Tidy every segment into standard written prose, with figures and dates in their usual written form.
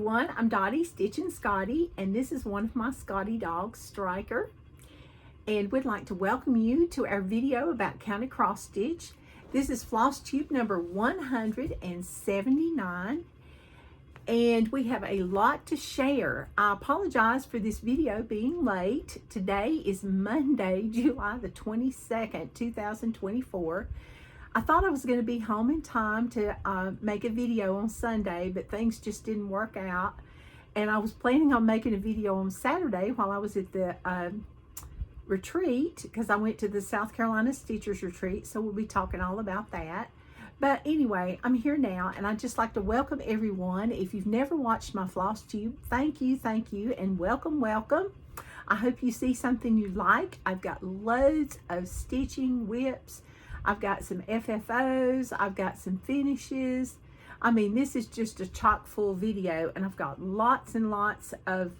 everyone, I'm Dottie, Stitchin Scotty, and this is one of my Scotty dogs, Striker. And we'd like to welcome you to our video about counted cross stitch. This is Flosstube number 179, and we have a lot to share. I apologize for this video being late. Today is Monday, July the 22nd, 2024. I thought I was going to be home in time to make a video on Sunday, but things just didn't work out. And I was planning on making a video on Saturday while I was at the retreat, because I went to the South Carolina Stitchers retreat, so we'll be talking all about that. But anyway, I'm here now, and I'd just like to welcome everyone. If you've never watched my Flosstube, thank you, and welcome. I hope you see something you like. I've got loads of stitching whips. I've got some FFOs, I've got some finishes. I mean, this is just a chock full video, and I've got lots and lots of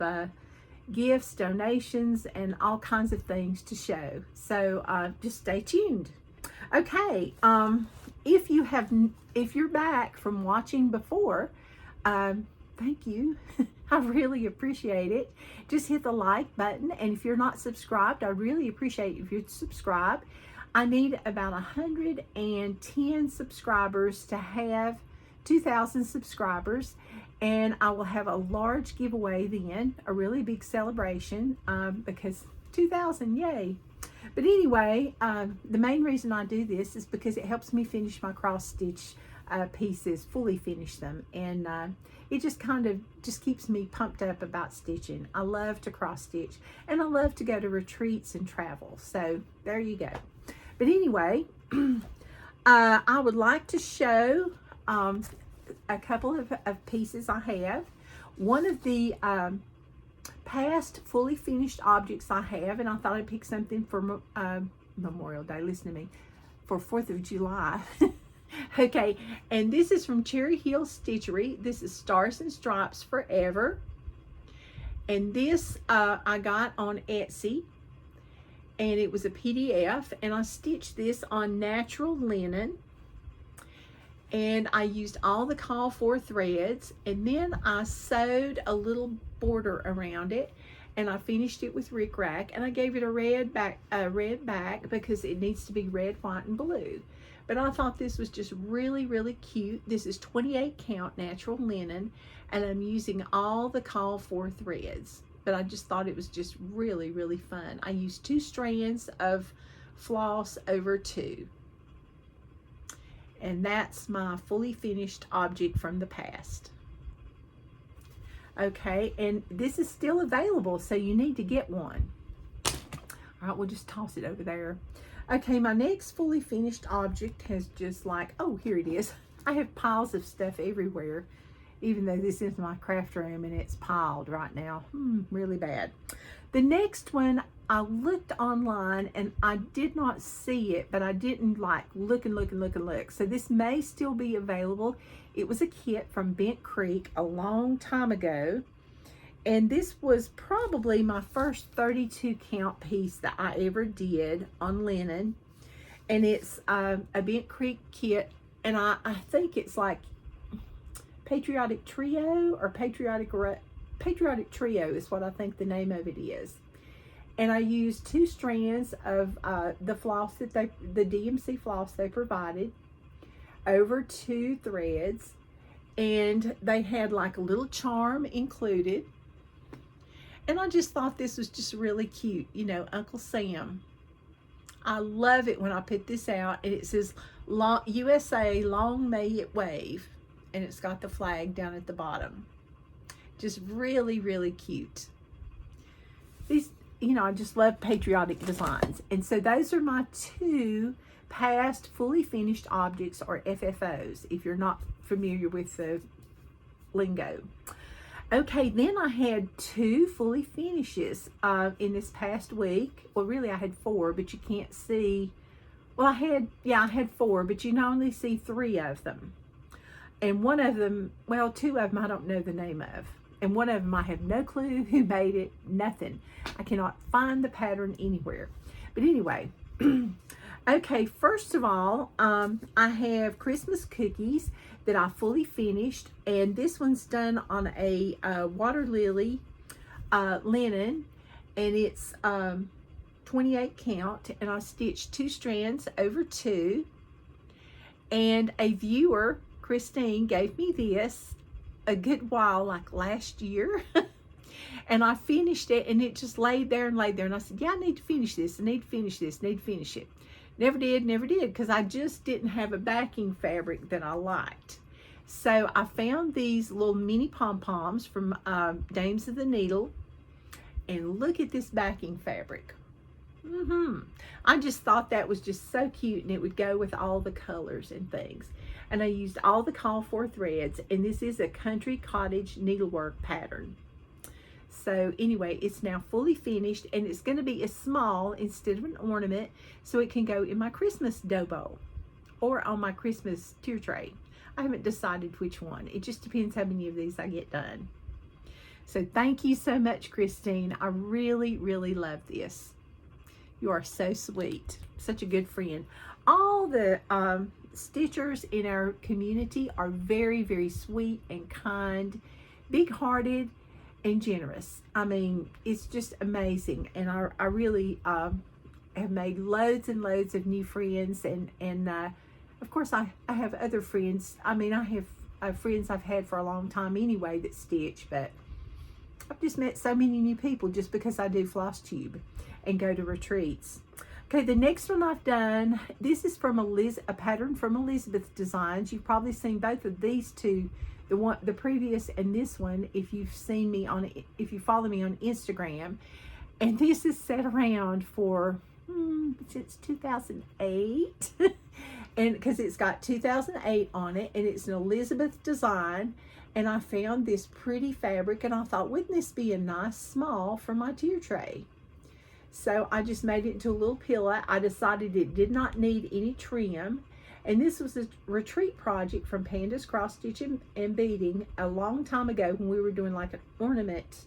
gifts, donations, and all kinds of things to show. So just stay tuned. Okay, if you're back from watching before, thank you. I really appreciate it. Just hit the like button, and if you're not subscribed, I really appreciate it if you'd subscribe. I need about 110 subscribers to have 2,000 subscribers, and I will have a large giveaway then, a really big celebration, because 2,000, yay. But anyway, the main reason I do this is because it helps me finish my cross stitch pieces, fully finish them, and it just kind of keeps me pumped up about stitching. I love to cross stitch, and I love to go to retreats and travel, so there you go. But anyway, I would like to show a couple of pieces I have. One of the past fully finished objects I have, and I thought I'd pick something for Memorial Day, listen to me, for 4th of July. Okay, and this is from Cherry Hill Stitchery. This is Stars and Stripes Forever. And this I got on Etsy. And it was a PDF, and I stitched this on natural linen, and I used all the call for threads, and then I sewed a little border around it, and I finished it with rickrack, and I gave it a red back because it needs to be red, white, and blue. But I thought this was just really, really cute. This is 28 count natural linen, and I'm using all the call for threads. But I just thought it was just really, really fun. I used 2 strands of floss over 2. And that's my fully finished object from the past. Okay, and this is still available, so you need to get one. All right, we'll just toss it over there. Okay, my next fully finished object has just like, oh, here it is. I have piles of stuff everywhere, even though this is my craft room and it's piled right now. Really bad. The next one, I looked online and I did not see it, but I didn't like look. So this may still be available. It was a kit from Bent Creek a long time ago. And this was probably my first 32 count piece that I ever did on linen. And it's a Bent Creek kit. And I think it's like Patriotic Trio or Patriotic Trio is what I think the name of it is. And I used 2 strands of the floss that the DMC floss they provided over 2 threads, and they had like a little charm included. And I just thought this was just really cute, you know, Uncle Sam. I love it when I put this out and it says USA, long may it wave. And it's got the flag down at the bottom. Just really, really cute. These, you know, I just love patriotic designs. And so those are my 2 past fully finished objects, or FFOs, if you're not familiar with the lingo. Okay, then I had 2 fully finishes in this past week. Well, really I had 4, but you can't see. Well, I had 4, but you can only see 3 of them. And one of them, well, 2 of them I don't know the name of. And one of them I have no clue who made it, nothing. I cannot find the pattern anywhere. But anyway, Okay, first of all, I have Christmas cookies that I fully finished, and this one's done on a water lily linen, and it's 28 count, and I stitched 2 strands over 2. And a viewer, Christine, gave me this a good while, like last year. And I finished it, and it just laid there and laid there. And I said, yeah, I need to finish this. I need to finish this. I need to finish it. Never did, because I just didn't have a backing fabric that I liked. So I found these little mini pom-poms from Dames of the Needle. And look at this backing fabric. I just thought that was just so cute, and it would go with all the colors and things. And I used all the call for threads, and this is a country cottage needlework pattern. So anyway, it's now fully finished, and it's going to be a small instead of an ornament, so it can go in my Christmas dough bowl or on my Christmas tier tray. I haven't decided which one. It just depends how many of these I get done. So thank you so much, Christine. I really, really love this. You are so sweet. Such a good friend. All the stitchers in our community are very, very sweet and kind, big-hearted, and generous. I mean, it's just amazing. And I really have made loads and loads of new friends. And of course, I have other friends. I mean, I have friends I've had for a long time anyway that stitch, but I've just met so many new people just because I do Flosstube and go to retreats. Okay, the next one I've done, this is from a pattern from Elizabeth Designs. You've probably seen both of these two, the previous and this one, if you've seen me if you follow me on Instagram. And this is set around for since 2008, and because it's got 2008 on it, and it's an Elizabeth design. And I found this pretty fabric, and I thought, wouldn't this be a nice small for my tier tray? So I just made it into a little pillow. I decided it did not need any trim. And this was a retreat project from Panda's Cross Stitch and Beading a long time ago when we were doing like an ornament.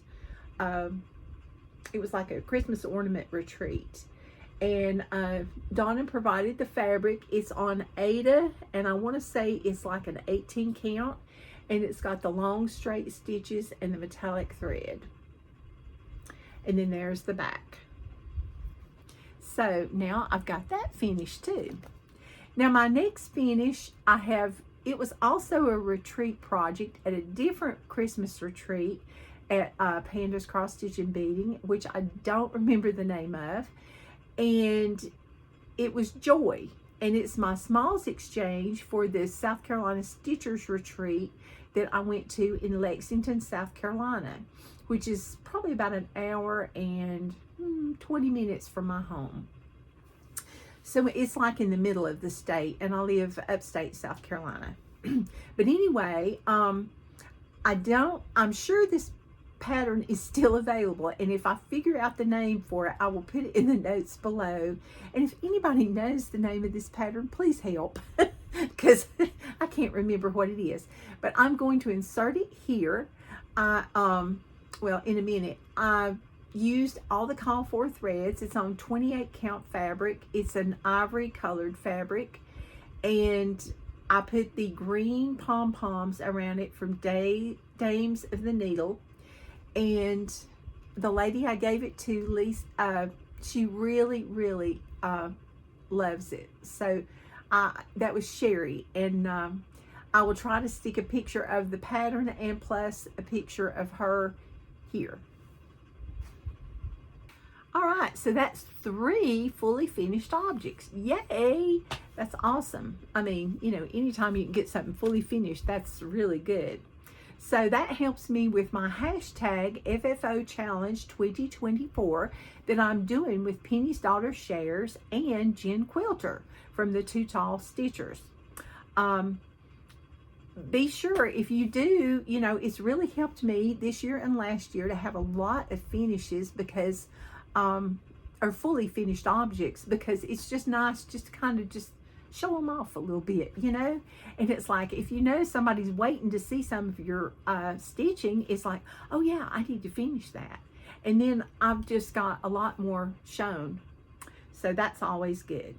It was like a Christmas ornament retreat. And Donna provided the fabric. It's on Ada, and I want to say it's like an 18 count. And it's got the long straight stitches and the metallic thread. And then there's the back. So now I've got that finished too. Now my next finish, it was also a retreat project at a different Christmas retreat at Panda's Cross Stitch and Beading, which I don't remember the name of. And it was Joy. And it's my smalls exchange for the South Carolina Stitchers retreat that I went to in Lexington, South Carolina, which is probably about an hour and 20 minutes from my home. So it's like in the middle of the state, and I live upstate South Carolina. But anyway, I'm sure this pattern is still available, and if I figure out the name for it, I will put it in the notes below. And if anybody knows the name of this pattern, please help, because I can't remember what it is. But I'm going to insert it here. Well, in a minute. I used all the call for threads. It's on 28 count fabric. It's an ivory colored fabric, and I put the green pom-poms around it from Dames of the Needle. And the lady I gave it to, Lisa, she really, really loves it. So that was Sherry. And I will try to stick a picture of the pattern and plus a picture of her here. All right, so that's 3 fully finished objects. Yay! That's awesome. I mean, you know, anytime you can get something fully finished, that's really good. So that helps me with my hashtag FFO Challenge 2024 that I'm doing with Penny's Daughter Shares and Jen Quilter from the Too Tall Stitchers. Be sure, if you do, you know, it's really helped me this year and last year to have a lot of finishes because, or fully finished objects, because it's just nice just to kind of just show them off a little bit, you know. And it's like, if you know somebody's waiting to see some of your stitching, it's like, oh yeah, I need to finish that. And then I've just got a lot more shown. So that's always good.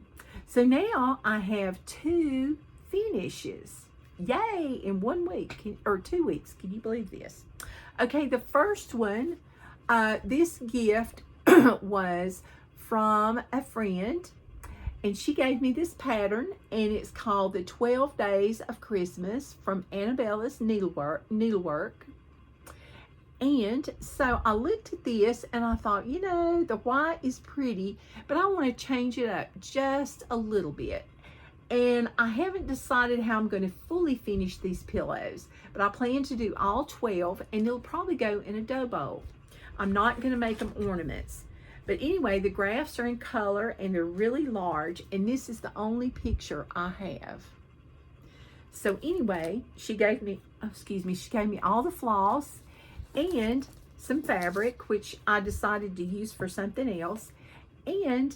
So now I have 2 finishes. Yay, in 1 week, or 2 weeks. Can you believe this? Okay, the first one, this gift was from a friend, and she gave me this pattern, and it's called the 12 Days of Christmas from Annabella's Needlework. And so I looked at this and I thought, you know, the white is pretty, but I want to change it up just a little bit. And I haven't decided how I'm going to fully finish these pillows, but I plan to do all 12, and it'll probably go in a dough bowl. I'm not going to make them ornaments. But anyway, the graphs are in color and they're really large, and this is the only picture I have. So anyway, she gave me all the floss and some fabric, which I decided to use for something else, and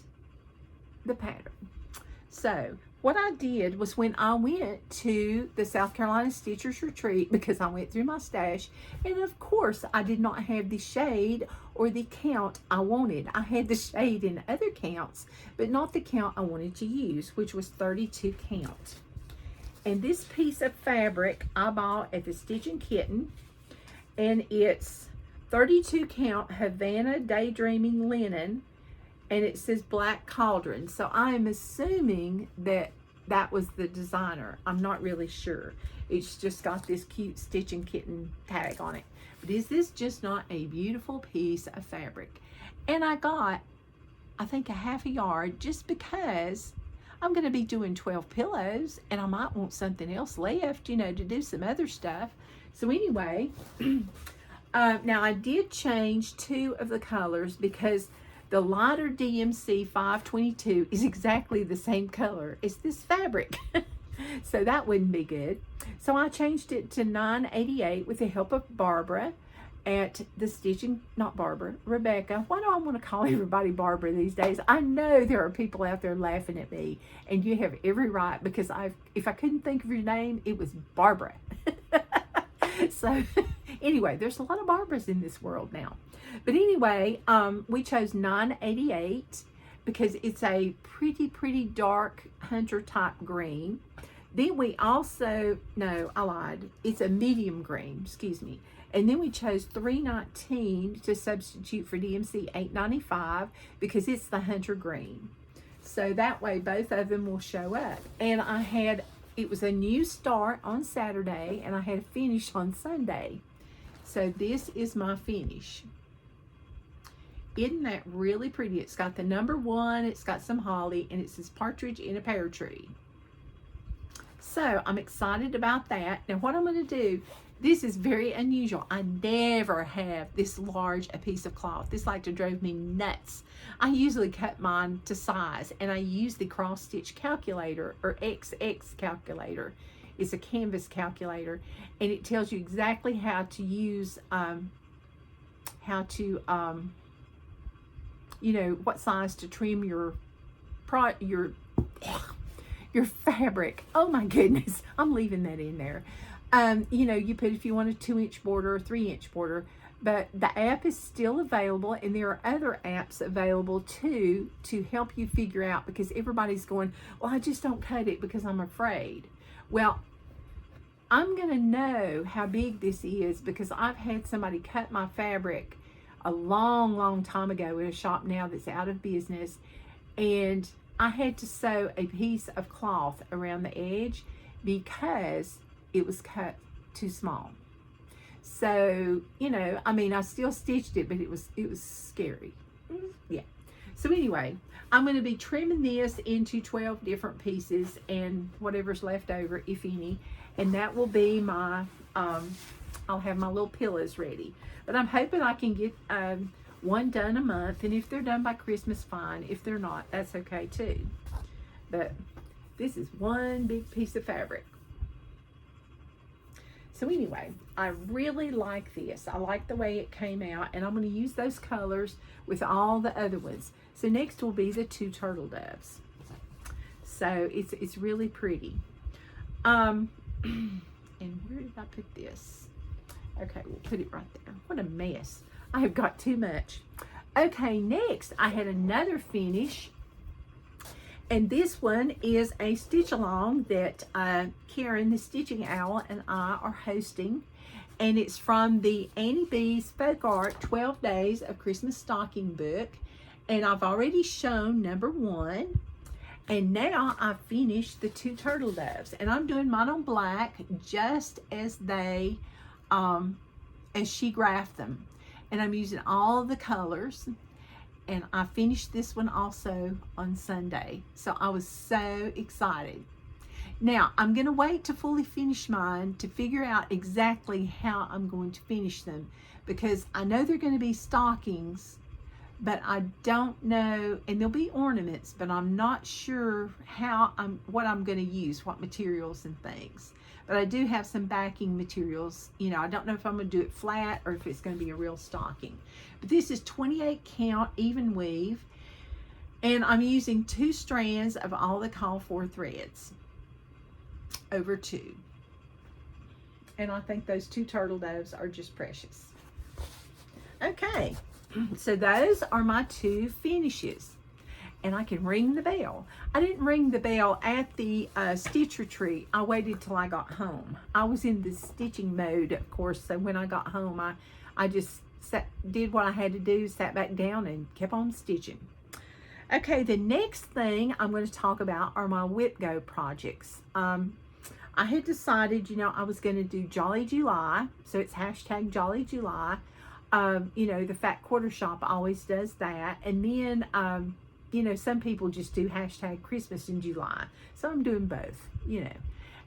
the pattern. So what I did was, when I went to the South Carolina Stitchers Retreat, because I went through my stash, and of course I did not have the shade or the count I wanted. I had the shade in other counts, but not the count I wanted to use, which was 32 count. And this piece of fabric I bought at the Stitchin Kitten, and it's 32 count Havana Daydreaming linen, and it says Black Cauldron. So I am assuming that that was the designer. I'm not really sure. It's just got this cute Stitchin Kitten tag on it. But is this just not a beautiful piece of fabric? And I got, I think, a half a yard, just because I'm going to be doing 12 pillows, and I might want something else left, you know, to do some other stuff. So anyway, now I did change 2 of the colors, because the lighter DMC 522 is exactly the same color as this fabric. So that wouldn't be good. So I changed it to 988 with the help of Barbara at the Rebecca. Why do I want to call everybody Barbara these days? I know there are people out there laughing at me, and you have every right, because if I couldn't think of your name, it was Barbara. So anyway, there's a lot of Barbaras in this world now. But anyway, we chose 988 because it's a pretty dark hunter type green. Then we also, no, I lied. It's a medium green, excuse me. And then we chose 319 to substitute for DMC 895 because it's the hunter green. So that way both of them will show up. And it was a new start on Saturday, and I had a finish on Sunday. So this is my finish. Isn't that really pretty? It's got the number 1, it's got some holly, and it says partridge in a pear tree. So I'm excited about that. Now what I'm going to do, this is very unusual. I never have this large a piece of cloth. This like to drive me nuts. I usually cut mine to size, and I use the cross stitch calculator, or XX calculator. It's a canvas calculator, and it tells you exactly how to use, you know, what size to trim your fabric. Oh my goodness, I'm leaving that in there. You know, you put if you want a 2-inch border or 3-inch border, but the app is still available, and there are other apps available too to help you figure out, because everybody's going, well, I just don't cut it because I'm afraid. Well, I'm gonna know how big this is because I've had somebody cut my fabric a long time ago at a shop now that's out of business, and I had to sew a piece of cloth around the edge because it was cut too small. So, you know, I mean, I still stitched it, but it was scary. Yeah. So anyway, I'm going to be trimming this into 12 different pieces and whatever's left over, if any, and that will be my, I'll have my little pillows ready. But I'm hoping I can get one done a month, and if they're done by Christmas, fine. If they're not, that's okay too. But this is one big piece of fabric. So anyway, I really like this. I like the way it came out, and I'm going to use those colors with all the other ones. So next will be the 2 turtle doves. So it's really pretty. And where did I put this? Okay, we'll put it right there. What a mess. I have got too much. Okay, next I had another finish, And this one is a stitch along that Karen, the Stitching Owl, and I are hosting. And it's from the Annie B's Folk Art 12 Days of Christmas Stocking book. And I've already shown number 1. And now I've finished the 2 turtle doves. And I'm doing mine on black just as they, as she graphed them. And I'm using all the colors. And I finished this one also on Sunday. So I was so excited. Now, I'm going to wait to fully finish mine to figure out exactly how I'm going to finish them. Because I know they're going to be stockings, but I don't know, and there'll be ornaments, but I'm not sure what I'm going to use, what materials and things. But I do have some backing materials. You know, I don't know if I'm going to do it flat or if it's going to be a real stocking. But this is 28 count even weave. And I'm using 2 strands of all the call for threads over 2. And I think those 2 turtle doves are just precious. Okay, so those are my 2 finishes. And I can ring the bell. I didn't ring the bell at the stitch retreat. I waited till I got home. I was in the stitching mode, of course, so when I got home, I just did what I had to do, sat back down and kept on stitching. Okay, the next thing I'm going to talk about are my Whip Go projects. I had decided, you know, I was going to do Jolly July, so it's hashtag Jolly July. You know, the Fat Quarter Shop always does that. And then, you know, some people just do hashtag Christmas in July. So I'm doing both, you know.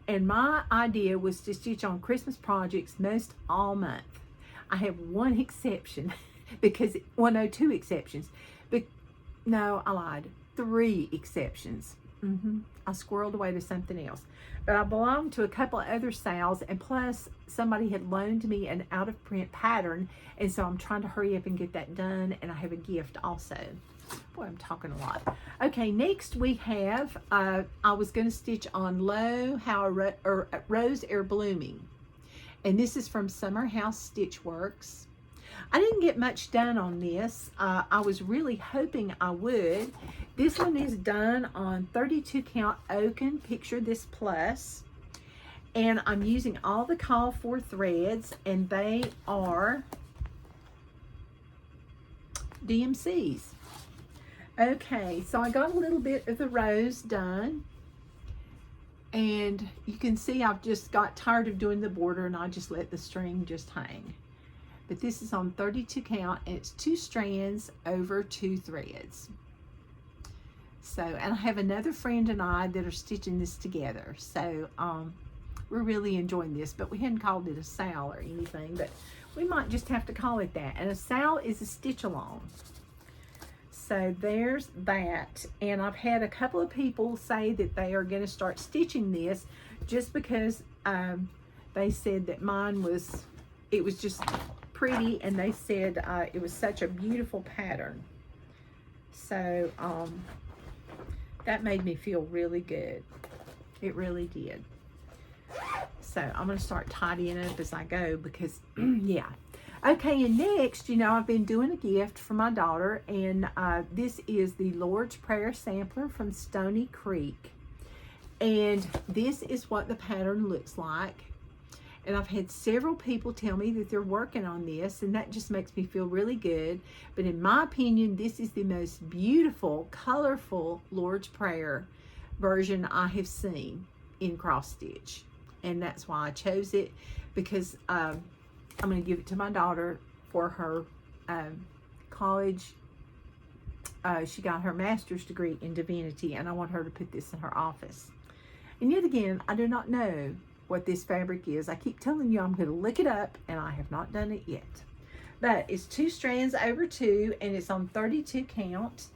And my idea was to stitch on Christmas projects most all month. I have one exception, because, well, no, 2 exceptions. But no, I lied. 3 exceptions. I squirreled away to something else. But I belong to a couple of other SALs, and plus somebody had loaned me an out-of-print pattern, and so I'm trying to hurry up and get that done, and I have a gift also. Boy, I'm talking a lot. Okay, next we have, I was going to stitch on Low How a Rose Air Blooming. And this is from Summer House Stitch Works. I didn't get much done on this. I was really hoping I would. This one is done on 32 count Oaken Picture This Plus. And I'm using all the call for threads, and they are DMCs. Okay, so I got a little bit of the rose done. And you can see I've just got tired of doing the border, and I just let the string just hang. But this is on 32 count, and it's 2 strands over 2 threads. So, and I have another friend and I that are stitching this together. So, we're really enjoying this, but we hadn't called it a SAL or anything, but we might just have to call it that. And a SAL is a stitch along. So there's that. And I've had a couple of people say that they are going to start stitching this just because they said that mine was, it was just pretty, and they said it was such a beautiful pattern. So that made me feel really good. It really did. So I'm going to start tidying up as I go because, yeah. Okay, and next, you know, I've been doing a gift for my daughter, and this is the Lord's Prayer sampler from Stony Creek. And this is what the pattern looks like. And I've had several people tell me that they're working on this, and that just makes me feel really good. But in my opinion, this is the most beautiful, colorful Lord's Prayer version I have seen in cross stitch. And that's why I chose it, because I'm going to give it to my daughter for her college. She got her master's degree in divinity, and I want her to put this in her office. And yet again, I do not know what this fabric is. I keep telling you I'm going to look it up, and I have not done it yet. But it's 2 strands over 2, and it's on 32 count.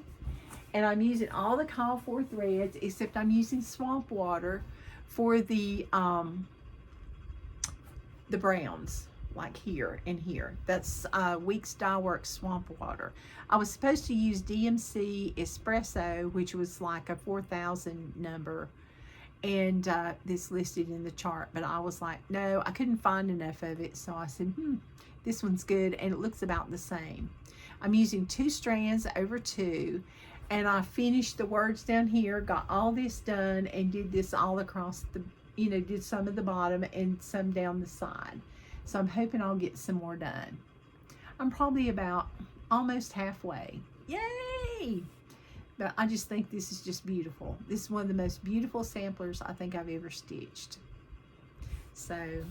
And I'm using all the call for threads, except I'm using swamp water for the browns, like here and here. That's Weeks Dye Works swamp water. I was supposed to use DMC Espresso, which was like a 4,000 number, and this listed in the chart, but I was like, no, I couldn't find enough of it, so I said, this one's good, and it looks about the same. I'm using 2 strands over 2, And I finished the words down here, got all this done, and did this all across the, did some of the bottom and some down the side. So I'm hoping I'll get some more done. I'm probably about almost halfway. Yay! But I just think this is just beautiful. This is one of the most beautiful samplers I think I've ever stitched. So,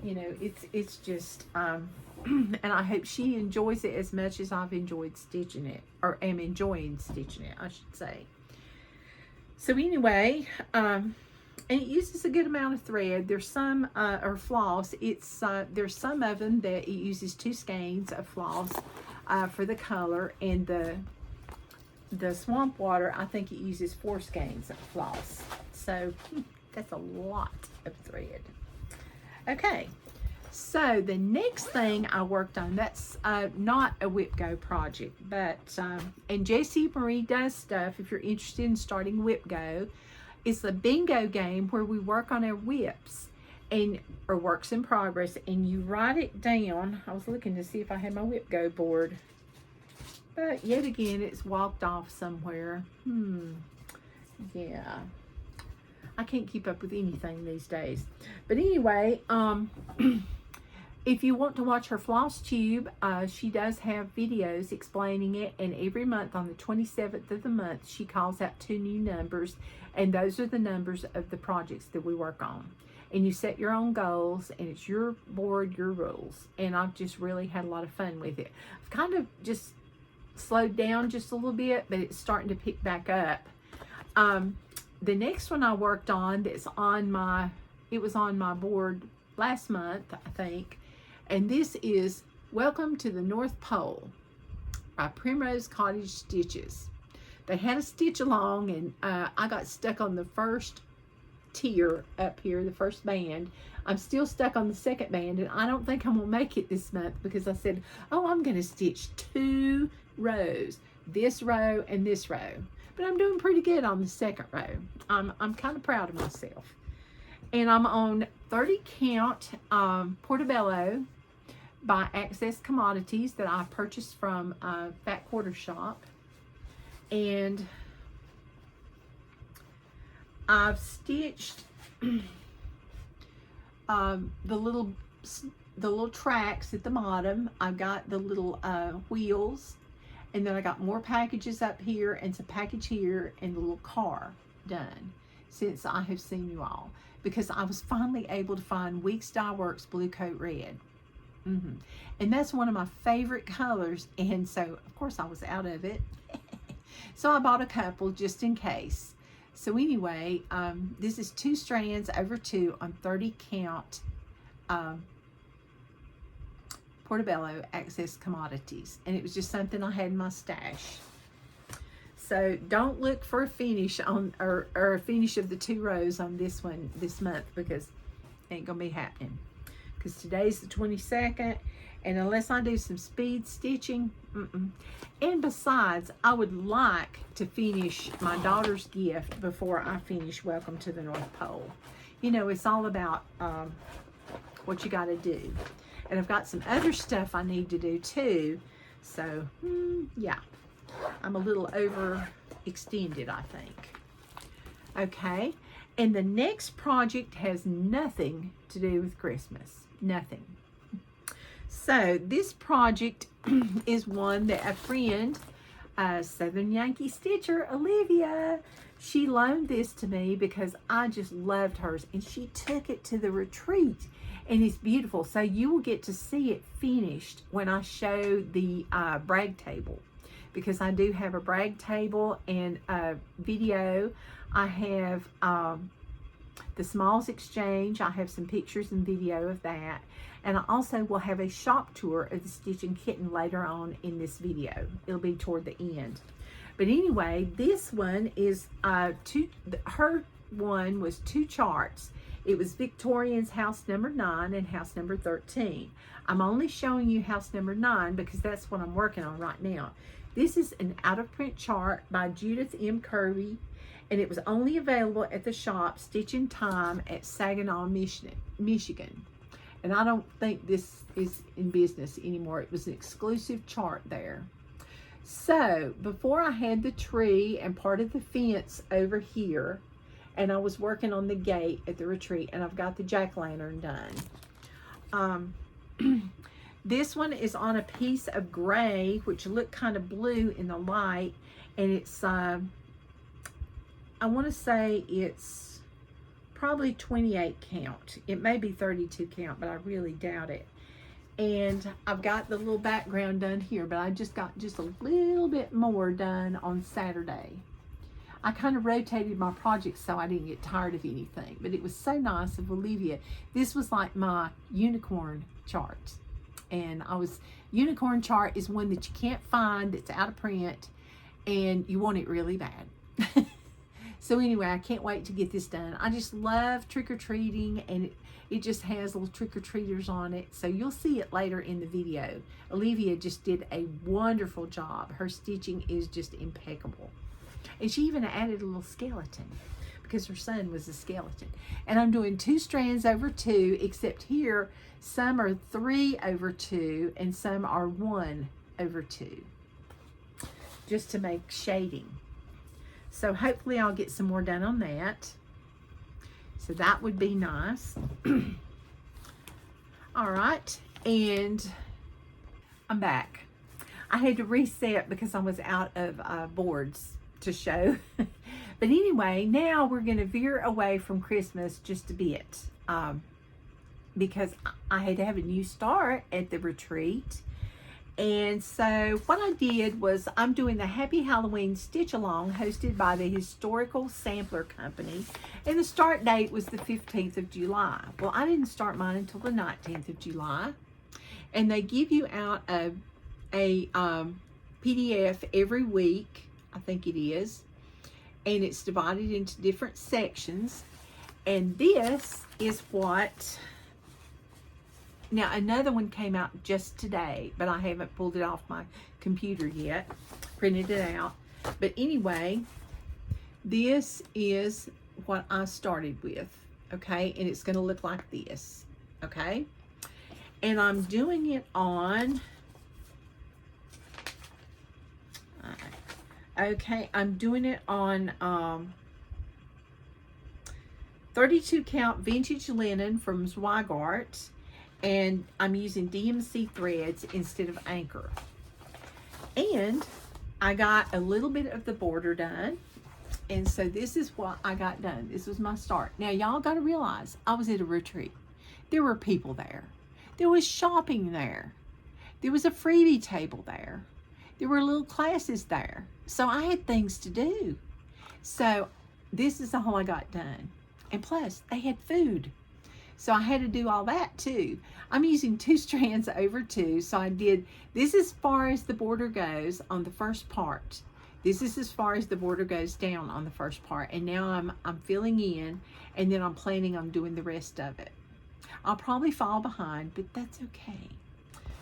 it's just, and I hope she enjoys it as much as I've enjoyed stitching it, or am enjoying stitching it, I should say. So anyway, and it uses a good amount of thread. There's some, or floss, there's some of them that it uses 2 skeins of floss for the color, and the swamp water, I think it uses 4 skeins of floss. So that's a lot of thread. Okay, so the next thing I worked on, that's not a Whip Go project, but, and Jessie Marie does stuff, if you're interested in starting Whip Go, it's a bingo game where we work on our whips, or works in progress, and you write it down. I was looking to see if I had my Whip Go board, but yet again, it's walked off somewhere. Yeah. I can't keep up with anything these days. But anyway, if you want to watch her Flosstube, she does have videos explaining it, and every month on the 27th of the month, she calls out 2 new numbers, and those are the numbers of the projects that we work on. And you set your own goals, and it's your board, your rules. And I've just really had a lot of fun with it. I've kind of just slowed down just a little bit, but it's starting to pick back up. The next one I worked on that's on my, it was on my board last month, I think, and this is Welcome to the North Pole by Primrose Cottage Stitches. They had a stitch along, and I got stuck on the first tier up here, the first band. I'm still stuck on the second band, and I don't think I'm gonna make it this month because I said, oh, I'm gonna stitch 2 rows, this row and this row. But I'm doing pretty good on the second row. I'm kind of proud of myself. And I'm on 30 count Portobello by Access Commodities that I purchased from Fat Quarter Shop. And I've stitched the little tracks at the bottom. I've got the little wheels. And then I got more packages up here and some package here and the little car done since I have seen you all. Because I was finally able to find Weeks Dye Works Blue Coat Red. And that's one of my favorite colors. And so, of course, I was out of it. So I bought a couple just in case. So anyway, this is 2 strands over 2 on 30 count Portobello Access Commodities, and it was just something I had in my stash. So don't look for a finish on or a finish of the 2 rows on this one this month, because it ain't gonna be happening, because today's the 22nd, and unless I do some speed stitching, and besides, I would like to finish my daughter's gift before I finish Welcome to the North Pole. It's all about what you got to do. And I've got some other stuff I need to do too. So, yeah, I'm a little overextended, I think. Okay, and the next project has nothing to do with Christmas. Nothing. So, this project is one that a friend, Southern Yankee Stitcher, Olivia, she loaned this to me because I just loved hers. And she took it to the retreat. And it's beautiful. So you will get to see it finished when I show the brag table, because I do have a brag table and a video. I have the Smalls Exchange. I have some pictures and video of that. And I also will have a shop tour of the Stitchin Kitten later on in this video. It'll be toward the end. But anyway, this one is her one was 2 charts. It was Victorian's house number 9 and house number 13. I'm only showing you house number 9 because that's what I'm working on right now. This is an out-of-print chart by Judith Kirby, and it was only available at the shop Stitchin Time at Saginaw, Michigan. And I don't think this is in business anymore. It was an exclusive chart there. So before I had the tree and part of the fence over here, and I was working on the gate at the retreat, and I've got the jack-o'-lantern done. This one is on a piece of gray, which looked kind of blue in the light, and it's, I want to say it's probably 28 count. It may be 32 count, but I really doubt it. And I've got the little background done here, but I just got just a little bit more done on Saturday. I kind of rotated my projects so I didn't get tired of anything, but it was so nice of Olivia. This was like my unicorn chart. And unicorn chart is one that you can't find, it's out of print, and you want it really bad. So anyway, I can't wait to get this done. I just love trick-or-treating, and it just has little trick-or-treaters on it. So you'll see it later in the video. Olivia just did a wonderful job. Her stitching is just impeccable. And she even added a little skeleton because her son was a skeleton. And I'm doing 2 strands over 2, except here some are 3 over 2 and some are 1 over 2, just to make shading. So hopefully I'll get some more done on that. So that would be nice. All right, and I'm back. I had to reset because I was out of boards to show. But anyway, now we're going to veer away from Christmas just a bit, because I had to have a new start at the retreat. And so what I did was, I'm doing the Happy Halloween Stitch Along hosted by the Historical Sampler Company, and the start date was the 15th of July. Well, I didn't start mine until the 19th of July, and they give you out a PDF every week, I think it is, and it's divided into different sections. And this is what, now another one came out just today, but I haven't pulled it off my computer yet, printed it out. But anyway, this is what I started with, okay? And it's gonna look like this, okay? And I'm doing it on, okay, I'm doing it on 32 count vintage linen from Zweigart, and I'm using DMC threads instead of anchor. And I got a little bit of the border done, and so this is what I got done. This was my start. Now y'all got to realize I was at a retreat. There were people there. There was shopping there. There was a freebie table there. There were little classes there. So I had things to do. So this is all I got done. And plus, they had food. So I had to do all that too. I'm using 2 strands over 2. So I did, this as far as the border goes on the first part. This is as far as the border goes down on the first part. And now I'm filling in, and then I'm planning on doing the rest of it. I'll probably fall behind, but that's okay.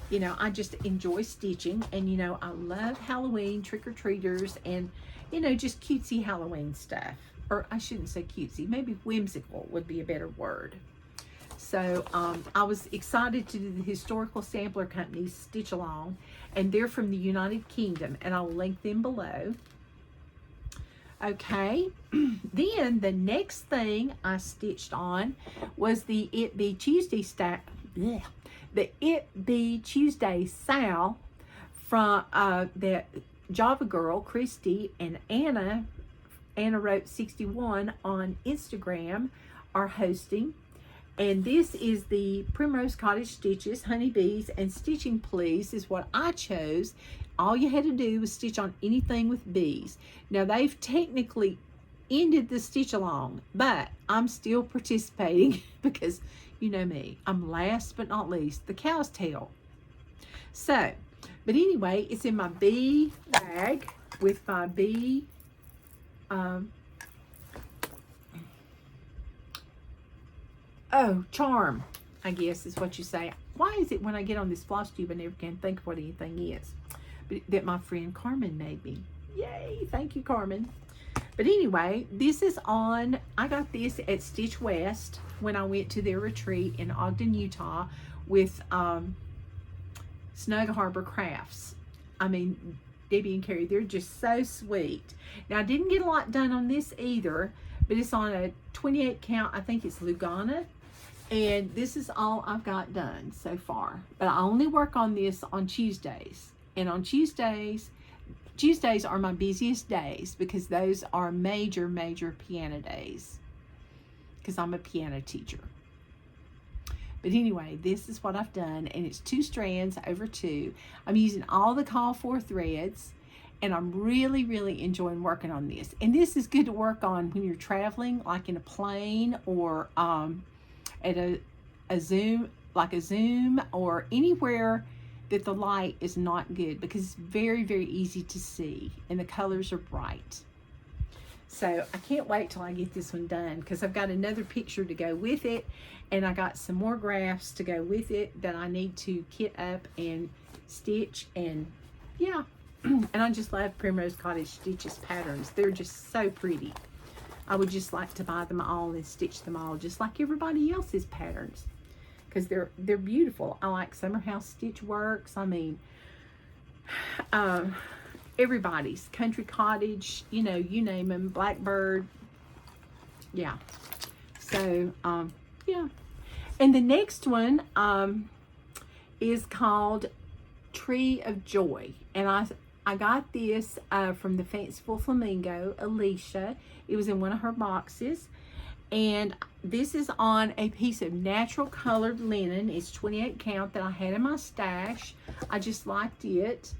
You know, I just enjoy stitching, and you know, I love Halloween trick-or-treaters and, you know, just cutesy Halloween stuff. Or I shouldn't say cutesy, maybe whimsical would be a better word. So I was excited to do the Historical Sampler Company's Stitch Along, and they're from the United Kingdom, and I'll link them below. Okay, then the next thing I stitched on was the It Be Tuesday SAL from that Java Girl, Christy, and Anna wrote 61 on Instagram are hosting. And this is the Primrose Cottage Stitches, Honeybees, and Stitching Please is what I chose. All you had to do was stitch on anything with bees. Now they've technically ended the stitch along, but I'm still participating because you know me, I'm last but not least, the cow's tail. So, but anyway, it's in my bee bag with my bee charm, I guess is what you say. Why is it when I get on this Flosstube I never can think of what anything is? But that my friend Carmen made me. Yay, thank you, Carmen. But anyway, this is on, I got this at Stitch West when I went to their retreat in Ogden, Utah with Snug Harbor Crafts. I mean, Debbie and Carrie. They're just so sweet. Now, I didn't get a lot done on this either, but it's on a 28 count. I think it's Lugana. And this is all I've got done so far. But I only work on this on Tuesdays. And on Tuesdays are my busiest days because those are major piano days. Because I'm a piano teacher. But anyway, this is what I've done, and it's 2 strands over 2. I'm using all the call for threads, and I'm really enjoying working on this. And this is good to work on when you're traveling, like in a plane or at a Zoom, like a Zoom, or anywhere that the light is not good, because it's very easy to see, and the colors are bright. So I can't wait till I get this one done, because I've got another picture to go with it, and I got some more graphs to go with it that I need to kit up and stitch, and yeah. And I just love Primrose Cottage Stitches patterns. They're just so pretty. I would just like to buy them all and stitch them all just like everybody else's patterns, because they're beautiful. I like Summer House Stitch Works. I mean, everybody's Country Cottage, you know, you name them, Blackbird. Yeah. So yeah. And the next one is called Tree of Joy, and I got this from the Fanciful Flamingo, Alicia. It was in one of her boxes, and this is on a piece of natural colored linen. It's 28 count that I had in my stash. I just liked it.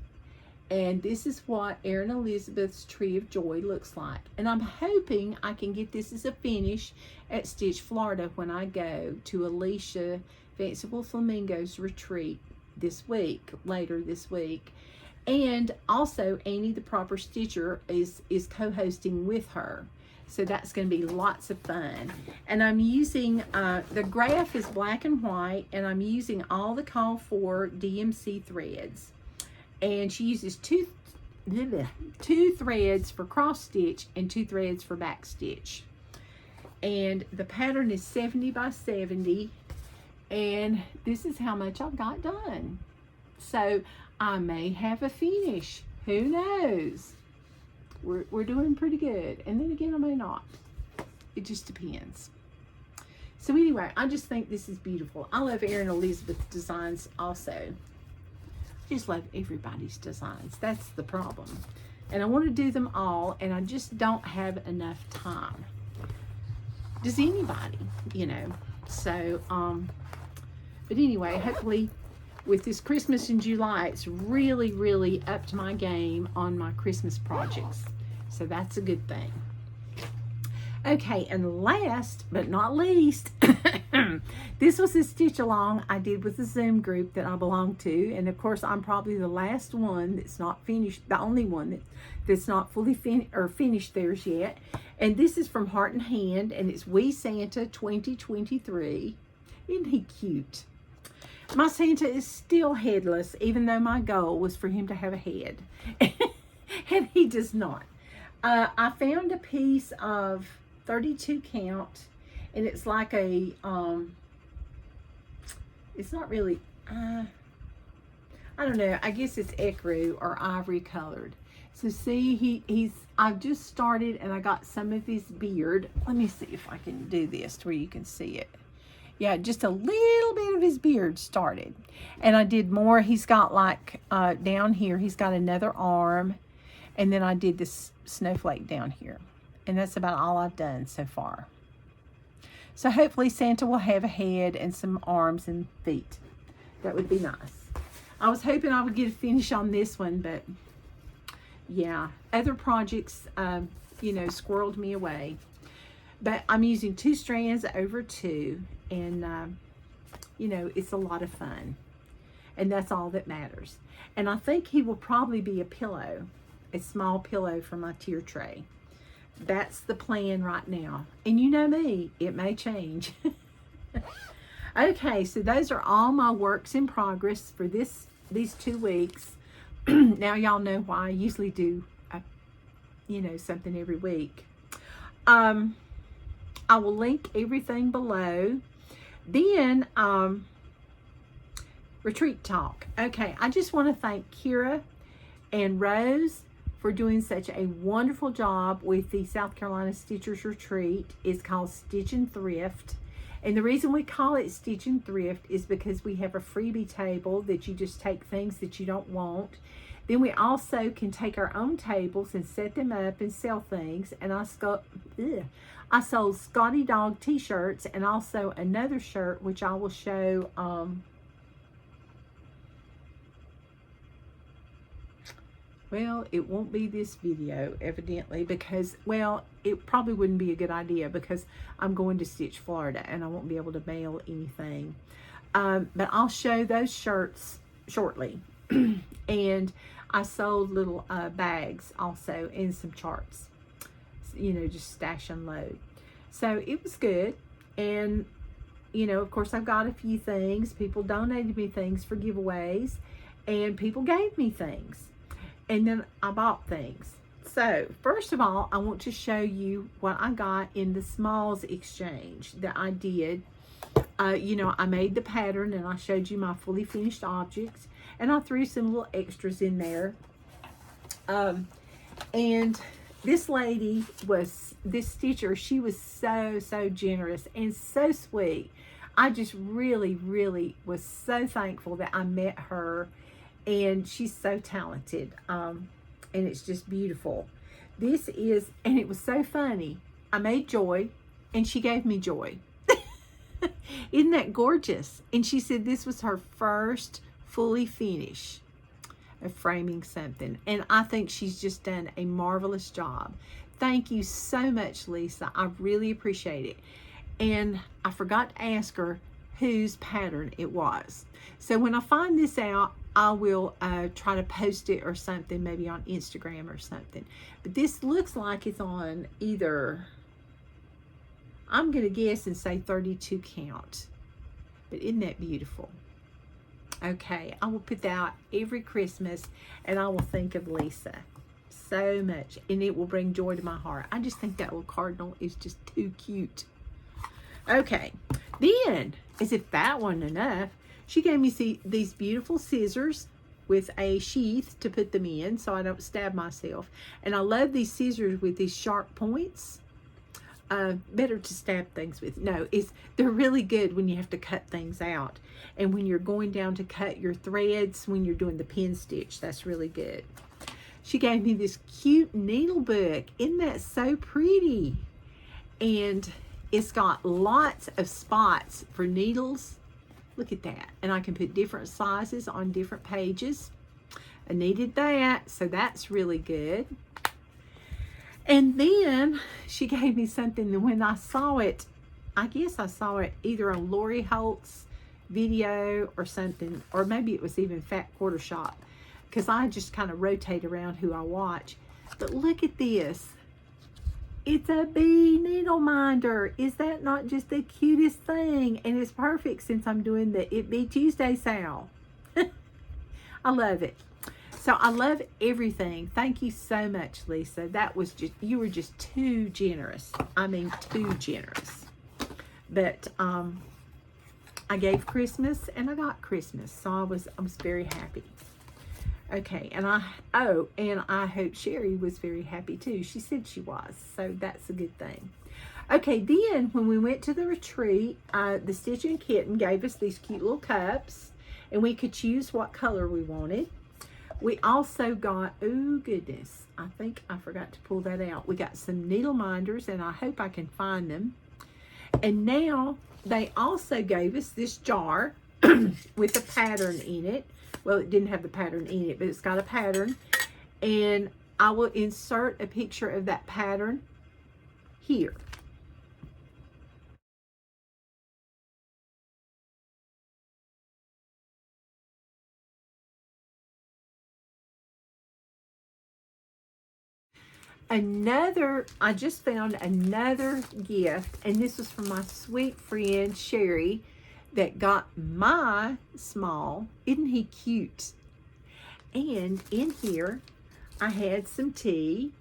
And this is what Erin Elizabeth's Tree of Joy looks like. And I'm hoping I can get this as a finish at Stitch Florida when I go to Alicia Fanciful Flamingo's retreat this week, later this week. And also Annie the Proper Stitcher is co-hosting with her. So that's going to be lots of fun. And I'm using, the graph is black and white, and I'm using all the call for DMC threads. And she uses two threads for cross stitch and 2 threads for back stitch. And the pattern is 70 by 70. And this is how much I've got done. So I may have a finish. Who knows? We're doing pretty good. And then again, I may not. It just depends. So anyway, I just think this is beautiful. I love Erin Elizabeth designs also. I just love everybody's designs. That's the problem. And I want to do them all, and I just don't have enough time. Does anybody, you know? So, but anyway, hopefully with this Christmas in July, it's really upped my game on my Christmas projects. So that's a good thing. Okay, and last but not least, this was a stitch along I did with the Zoom group that I belong to. And of course, I'm probably the last one that's not finished, the only one that's not fully finished theirs yet. And this is from Heart and Hand, and it's Wee Santa 2023. Isn't he cute? My Santa is still headless, even though my goal was for him to have a head. And he does not. I found a piece of 32 count, and it's like a it's not really I don't know, I guess it's ecru or ivory colored. So see, I've just started, and I got some of his beard. Let me see if I can do this to where you can see it. Yeah, just a little bit of his beard started, and I did more. He's got like down here, he's got another arm, and then I did this snowflake down here. And that's about all I've done so far. So hopefully Santa will have a head and some arms and feet. That would be nice. I was hoping I would get a finish on this one, but yeah, other projects, you know, squirreled me away. But I'm using 2 strands over 2, and you know, it's a lot of fun. And that's all that matters. And I think he will probably be a pillow, a small pillow for my tier tray. That's the plan right now. And you know me, it may change. Okay, so those are all my works in progress for these 2 weeks. Now y'all know why I usually do, you know, something every week. I will link everything below. Then, retreat talk. Okay, I just want to thank Kira and Rose for doing such a wonderful job with the South Carolina Stitchers Retreat. It's called Stitchin Thrift. And the reason we call it Stitchin Thrift is because we have a freebie table that you just take things that you don't want. Then we also can take our own tables and set them up and sell things. And I sold Scotty Dog t-shirts and also another shirt, which I will show. Well, it won't be this video, evidently, because, well, it probably wouldn't be a good idea because I'm going to Stitch, Florida, and I won't be able to mail anything. But I'll show those shirts shortly. And I sold little bags also and some charts, you know, just stash and load. So it was good. And, you know, of course, I've got a few things. People donated me things for giveaways, and people gave me things. And then I bought things. So first of all, I want to show you what I got in the Smalls exchange that I did. You know, I made the pattern and I showed you my fully finished objects, and I threw some little extras in there. And this lady was, this stitcher, she was so generous and so sweet. I just really was so thankful that I met her. And she's so talented, and it's just beautiful. This is, and it was so funny. I made joy, and she gave me joy. Isn't that gorgeous? And she said this was her first fully finish of framing something. And I think she's just done a marvelous job. Thank you so much, Lisa. I really appreciate it. And I forgot to ask her whose pattern it was. So when I find this out, I will try to post it or something, maybe on Instagram or something. But this looks like it's on either, I'm going to guess and say 32 count. But isn't that beautiful? Okay, I will put that out every Christmas, and I will think of Lisa so much. And it will bring joy to my heart. I just think that little cardinal is just too cute. Okay, then, as if that wasn't enough, she gave me these beautiful scissors with a sheath to put them in so I don't stab myself. And I love these scissors with these sharp points. Better to stab things with. No, they're really good when you have to cut things out. And when you're going down to cut your threads, when you're doing the pin stitch, that's really good. She gave me this cute needle book. Isn't that so pretty? And it's got lots of spots for needles. Look at that. And I can put different sizes on different pages. I needed that, so that's really good. And then she gave me something that when I saw it, I guess I saw it either on Lori Holt's video or something, or maybe it was even Fat Quarter Shop, because I just kind of rotate around who I watch. But look at this. It's a bee needle minder. Is that not just the cutest thing? And it's perfect since I'm doing the It Be Tuesday sale. I love it. So I love everything. Thank you so much, Lisa. That was just, you were just too generous. I mean, too generous. But I gave Christmas and I got Christmas. So I was very happy. Okay, and I hope Sherry was very happy too. She said she was, so that's a good thing. Okay, then when we went to the retreat, the Stitchin Kitten gave us these cute little cups, and we could choose what color we wanted. We also got, oh goodness, I think I forgot to pull that out. We got some needle minders, and I hope I can find them. And now they also gave us this jar with a pattern in it. Well, it didn't have the pattern in it, but it's got a pattern. And I will insert a picture of that pattern here. I just found another gift, and this was from my sweet friend Sherry, that got my small. Isn't he cute? And in here I had some tea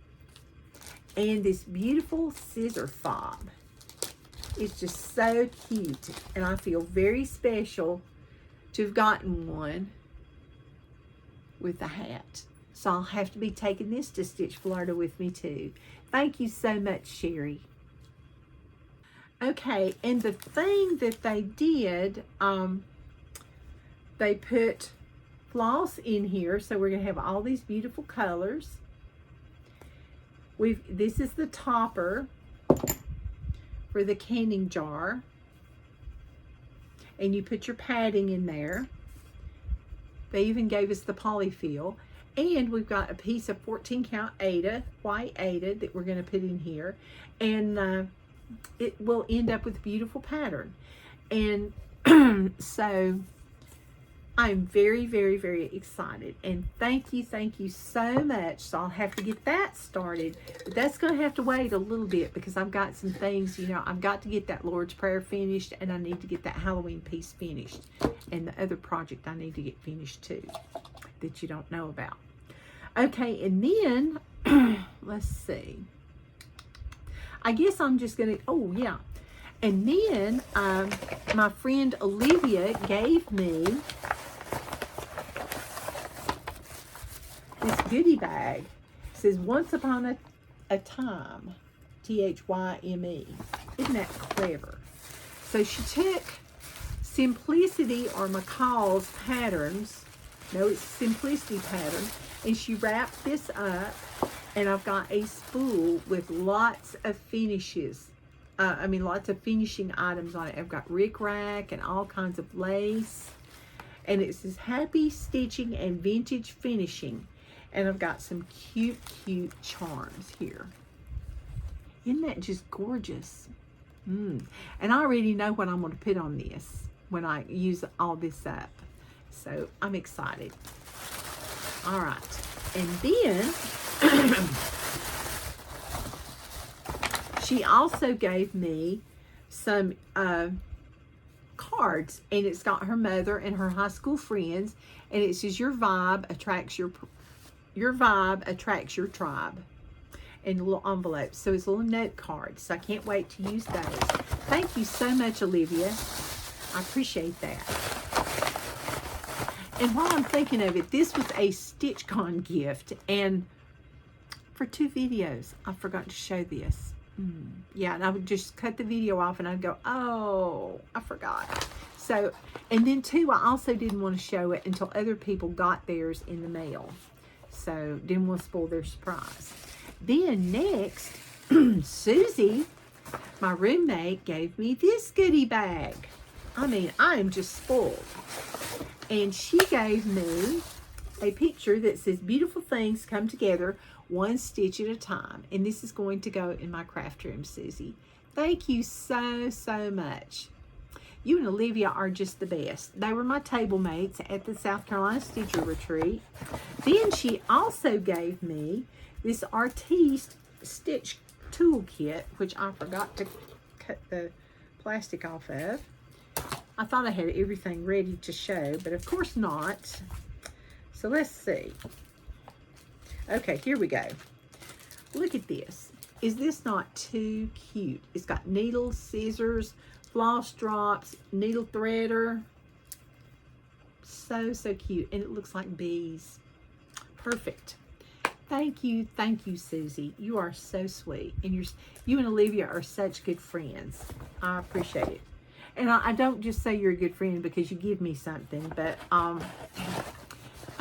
and this beautiful scissor fob. It's just so cute, and I feel very special to have gotten one with a hat. So I'll have to be taking this to Stitch Florida with me too. Thank you so much, Sherry. Okay, and the thing that they did, they put floss in here, so we're gonna have all these beautiful colors. This is the topper for the canning jar, and you put your padding in there. They even gave us the polyfill, and we've got a piece of 14 count Aida, white Aida, that we're going to put in here, and it will end up with a beautiful pattern. And so I'm very, very, very excited, and thank you so much. So I'll have to get that started, but that's going to have to wait a little bit because I've got some things, you know, I've got to get that Lord's Prayer finished, and I need to get that Halloween piece finished, and the other project I need to get finished too that you don't know about. Okay, and then let's see, I guess I'm just gonna, oh yeah, and then my friend Olivia gave me this goodie bag. It says Once Upon a Time, T-H-Y-M-E. Isn't that clever? So she took Simplicity or McCall's patterns. No, it's Simplicity pattern. And she wrapped this up, and I've got a spool with lots of finishes. Lots of finishing items on it. I've got rickrack and all kinds of lace. And it says Happy Stitching and Vintage Finishing. And I've got some cute, cute charms here. Isn't that just gorgeous? And I already know what I'm going to put on this when I use all this up. So I'm excited. All right. And then she also gave me some cards, and it's got her mother and her high school friends, and it says your vibe attracts your tribe, and little envelopes. So it's little note cards. So I can't wait to use those. Thank you so much, Olivia. I appreciate that. And while I'm thinking of it, this was a StitchCon gift, and for 2 videos, I forgot to show this. Yeah, and I would just cut the video off, and I'd go, oh, I forgot. So, and then too, I also didn't want to show it until other people got theirs in the mail. So, didn't want to spoil their surprise. Then next, Susie, my roommate, gave me this goodie bag. I mean, I am just spoiled. And she gave me a picture that says beautiful things come together one stitch at a time. And this is going to go in my craft room, Susie. Thank you so, so much. You and Olivia are just the best. They were my table mates at the South Carolina Stitcher Retreat. Then she also gave me this Artiste Stitch Toolkit, which I forgot to cut the plastic off of. I thought I had everything ready to show, but of course not. So let's see. Okay, here we go. Look at this. Is this not too cute? It's got needles, scissors, floss drops, needle threader. So, so cute. And it looks like bees. Perfect. Thank you, Susie. You are so sweet. And you and Olivia are such good friends. I appreciate it. And I don't just say you're a good friend because you give me something, but I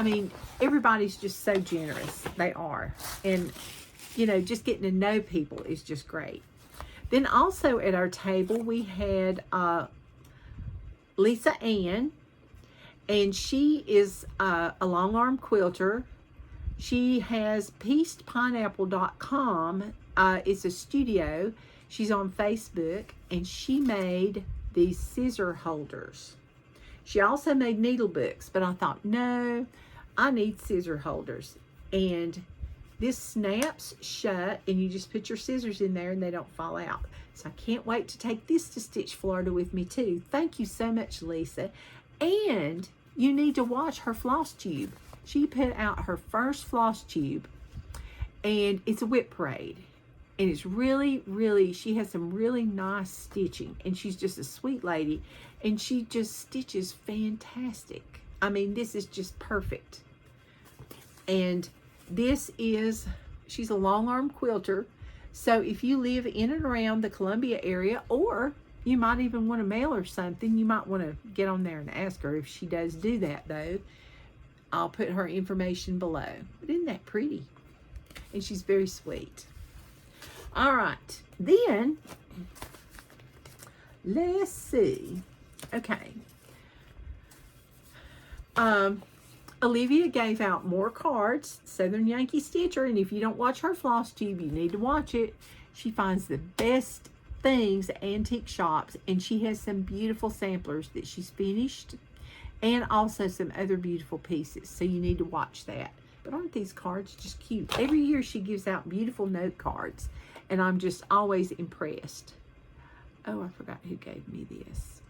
mean, everybody's just so generous. They are. And, you know, just getting to know people is just great. Then also at our table, we had Lisa Ann, and she is a long arm quilter. She has piecedpineapple.com. It's a studio. She's on Facebook, and she made these scissor holders. She also made needle books, but I thought, no, I need scissor holders. And this snaps shut, and you just put your scissors in there and they don't fall out. So I can't wait to take this to Stitch Florida with me too. Thank you so much, Lisa. And you need to watch her floss tube. She put out her first floss tube, and it's a whip parade. And it's really, really, she has some really nice stitching. And she's just a sweet lady. And she just stitches fantastic. I mean, this is just perfect. And she's a long arm quilter. So if you live in and around the Columbia area, or you might even want to mail her something, you might want to get on there and ask her if she does do that, though. I'll put her information below. But isn't that pretty? And she's very sweet. All right. Then, let's see. Okay. Olivia gave out more cards, Southern Yankee Stitcher, and if you don't watch her Flosstube, you need to watch it. She finds the best things at antique shops, and she has some beautiful samplers that she's finished, and also some other beautiful pieces, so you need to watch that. But aren't these cards just cute? Every year she gives out beautiful note cards, and I'm just always impressed. Oh, I forgot who gave me this.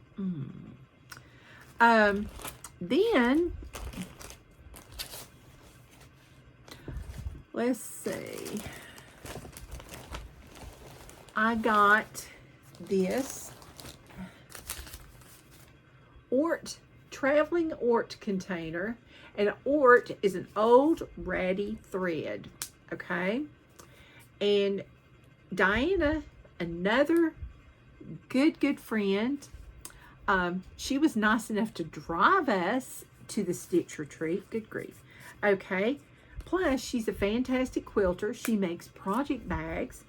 Then, let's see. I got this traveling Ort container. And Ort is an old ratty thread, okay? And Diana, another good friend, she was nice enough to drive us to the Stitch Retreat. Good grief. Okay. Plus, she's a fantastic quilter. She makes project bags,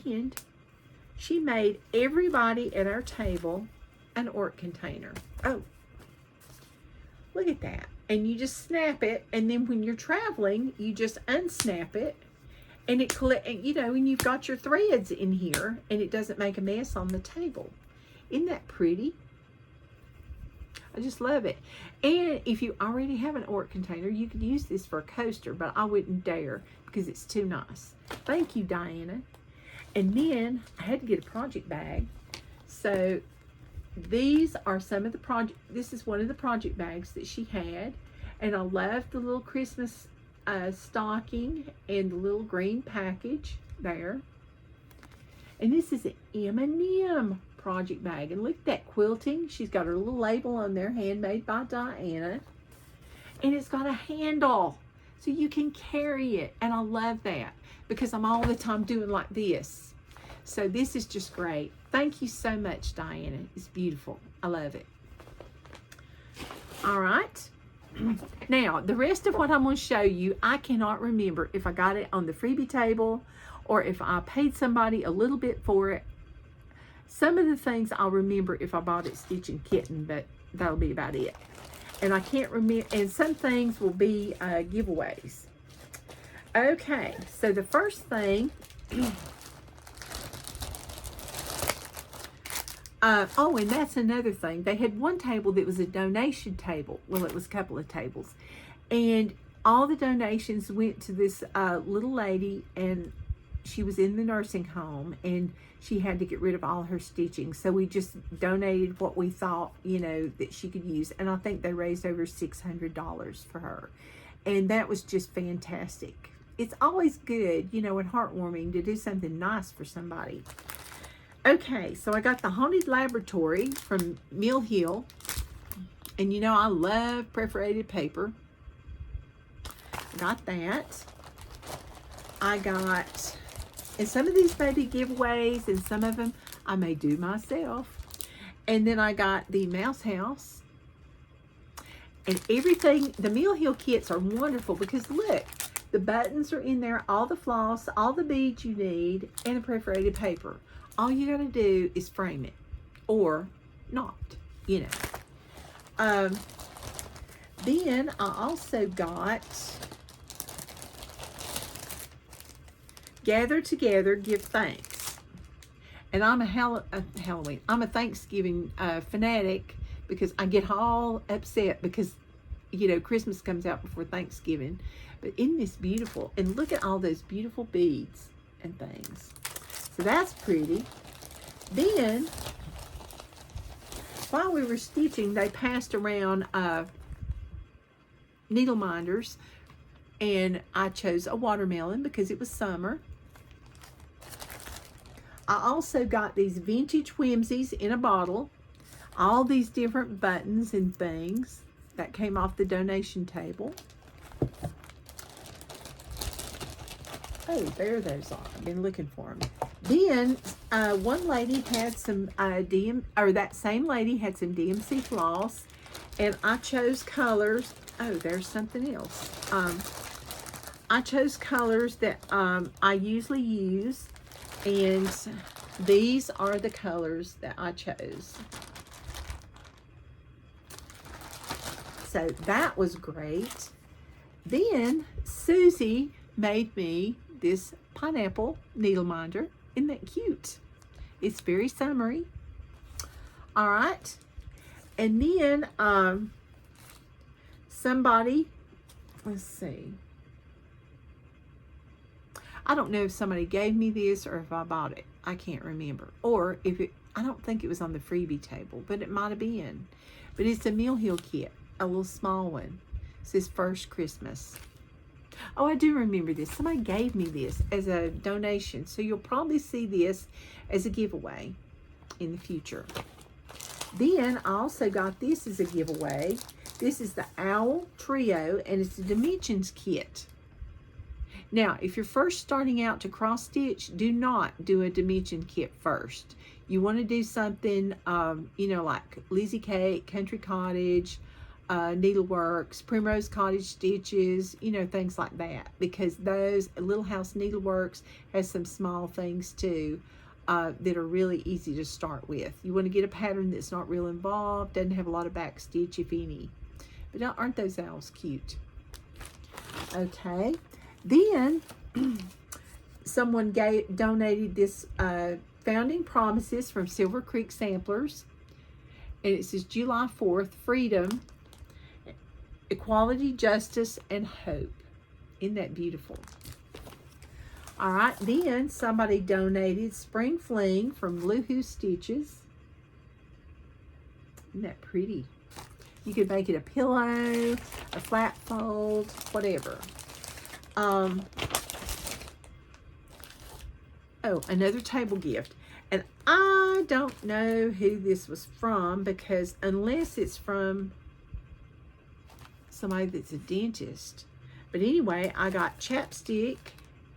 and she made everybody at our table an Ort container. Oh, look at that. And you just snap it, and then when you're traveling, you just unsnap it, and it and you've got your threads in here, and it doesn't make a mess on the table. Isn't that pretty? I just love it. And if you already have an Ort container, you could use this for a coaster, but I wouldn't dare because it's too nice. Thank you, Diana. And then I had to get a project bag. So these are some of the this is one of the project bags that she had. And I love the little Christmas stocking and the little green package there. And this is an M&M project bag, and look at that quilting. She's got her little label on there, handmade by Diana, and it's got a handle so you can carry it, and I love that because I'm all the time doing like this. So this is just great. Thank you so much, Diana. It's beautiful. I love it. All right. Now, the rest of what I'm going to show you, I cannot remember if I got it on the freebie table or if I paid somebody a little bit for it. Some of the things I'll remember if I bought it Stitchin Kitten, but that'll be about it. And I can't remember, and some things will be giveaways. Okay, so the first thing, oh, and that's another thing. They had one table that was a donation table. Well, it was a couple of tables. And all the donations went to this little lady, and she was in the nursing home, and she had to get rid of all her stitching. So we just donated what we thought, that she could use. And I think they raised over $600 for her. And that was just fantastic. It's always good, and heartwarming to do something nice for somebody. Okay, so I got the Haunted Laboratory from Mill Hill. And I love perforated paper. Got that. I got, and some of these may be giveaways, and some of them I may do myself. And then I got the Mouse House. And everything, the Mill Hill kits are wonderful because look, the buttons are in there, all the floss, all the beads you need, and the perforated paper. All you gotta do is frame it, or not, Then I also got Gather Together, Give Thanks. And I'm I'm a Thanksgiving fanatic because I get all upset because, Christmas comes out before Thanksgiving. But isn't this beautiful? And look at all those beautiful beads and things. So that's pretty. Then, while we were stitching, they passed around needle minders, and I chose a watermelon because it was summer. I also got these vintage whimsies in a bottle, all these different buttons and things that came off the donation table. Oh, there those are. I've been looking for them. Then one lady had some that same lady had some DMC floss, and I chose colors. Oh, there's something else. I chose colors that I usually use, and these are the colors that I chose. So that was great. Then Susie made me this pineapple needle minder. Isn't that cute? It's very summery. All right. And then somebody, let's see. I don't know if somebody gave me this or if I bought it. I can't remember. Or if it, I don't think it was on the freebie table, but it might have been. But it's a Mill Hill kit, a little small one. It says First Christmas. Oh, I do remember this. Somebody gave me this as a donation. So you'll probably see this as a giveaway in the future. Then I also got this as a giveaway. This is the Owl Trio, and it's a Dimensions kit. Now, if you're first starting out to cross stitch, do not do a dimension kit first. You want to do something, you know, like Lizzie Cake, Country Cottage, Needleworks, Primrose Cottage Stitches, you know, things like that. Because those, Little House Needleworks has some small things too that are really easy to start with. You want to get a pattern that's not real involved, doesn't have a lot of back stitch, if any. But aren't those owls cute? Okay. Then someone donated this Founding Promises from Silver Creek Samplers, and it says July 4th, freedom, equality, justice, and hope. Isn't that beautiful? All right, then somebody donated Spring Fling from Bluehoo Stitches. Isn't that pretty? You could make it a pillow, a flat fold, whatever. Oh, another table gift. And I don't know who this was from, because unless it's from somebody that's a dentist. But anyway, I got chapstick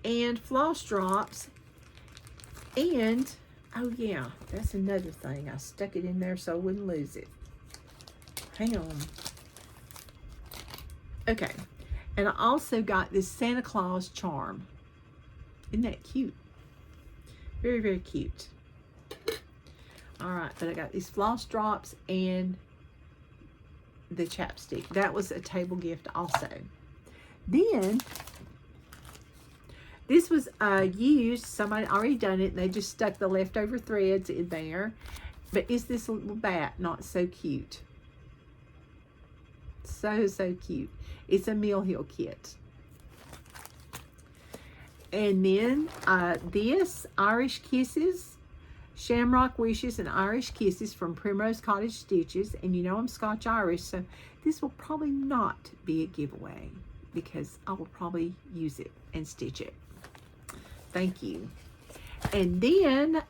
and floss drops. And, oh yeah, that's another thing. I stuck it in there so I wouldn't lose it. Hang on. Okay. And I also got this Santa Claus charm. Isn't that cute? Very, very cute. All right, but I got these floss drops and the chapstick. That was a table gift also. Then, this was used. Somebody already done it, and they just stuck the leftover threads in there. But is this little bat not so cute? So, so cute. It's a Mill Hill kit. And then this Irish Kisses, Shamrock Wishes and Irish Kisses from Primrose Cottage Stitches. And you know I'm Scotch Irish, so this will probably not be a giveaway because I will probably use it and stitch it. Thank you. And then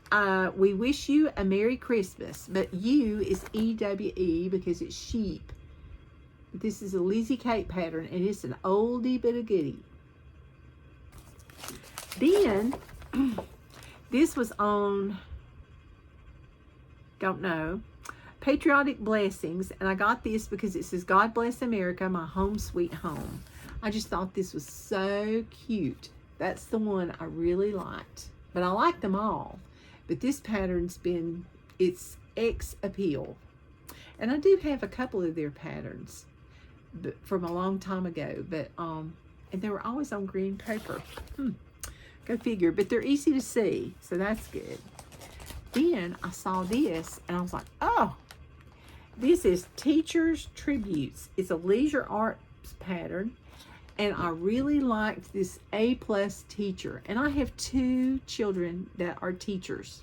we wish you a Merry Christmas, but you is EWE because it's sheep. This is a Lizzie Cake pattern, and it's an oldie but a goodie. Then, this was on, don't know, Patriotic Blessings, and I got this because it says, God Bless America, my home sweet home. I just thought this was so cute. That's the one I really liked. But I like them all. But this pattern's been, it's X appeal. And I do have a couple of their patterns from a long time ago, but and they were always on green paper. Go figure. But they're easy to see, so that's good. Then I saw this, and I was like, oh, this is Teacher's Tributes. It's a leisure arts pattern, and I really liked this A+ teacher. And I have 2 children that are teachers.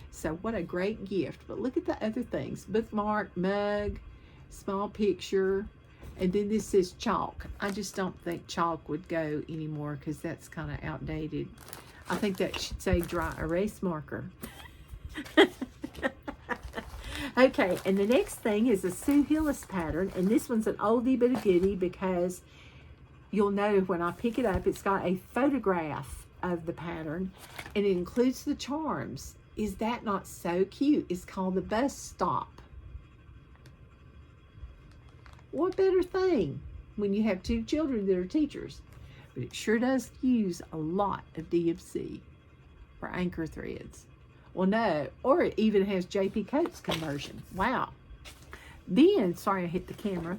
So what a great gift. But look at the other things. Bookmark, mug, small picture. And then this says chalk. I just don't think chalk would go anymore because that's kind of outdated. I think that should say dry erase marker. Okay, and the next thing is a Sue Hillis pattern. And this one's an oldie but a goodie because you'll know when I pick it up, it's got a photograph of the pattern, and it includes the charms. Is that not so cute? It's called the Bus Stop. What better thing when you have two children that are teachers? But it sure does use a lot of DMC for anchor threads. Well, no, or it even has JP Coates conversion. Wow. Then, sorry I hit the camera.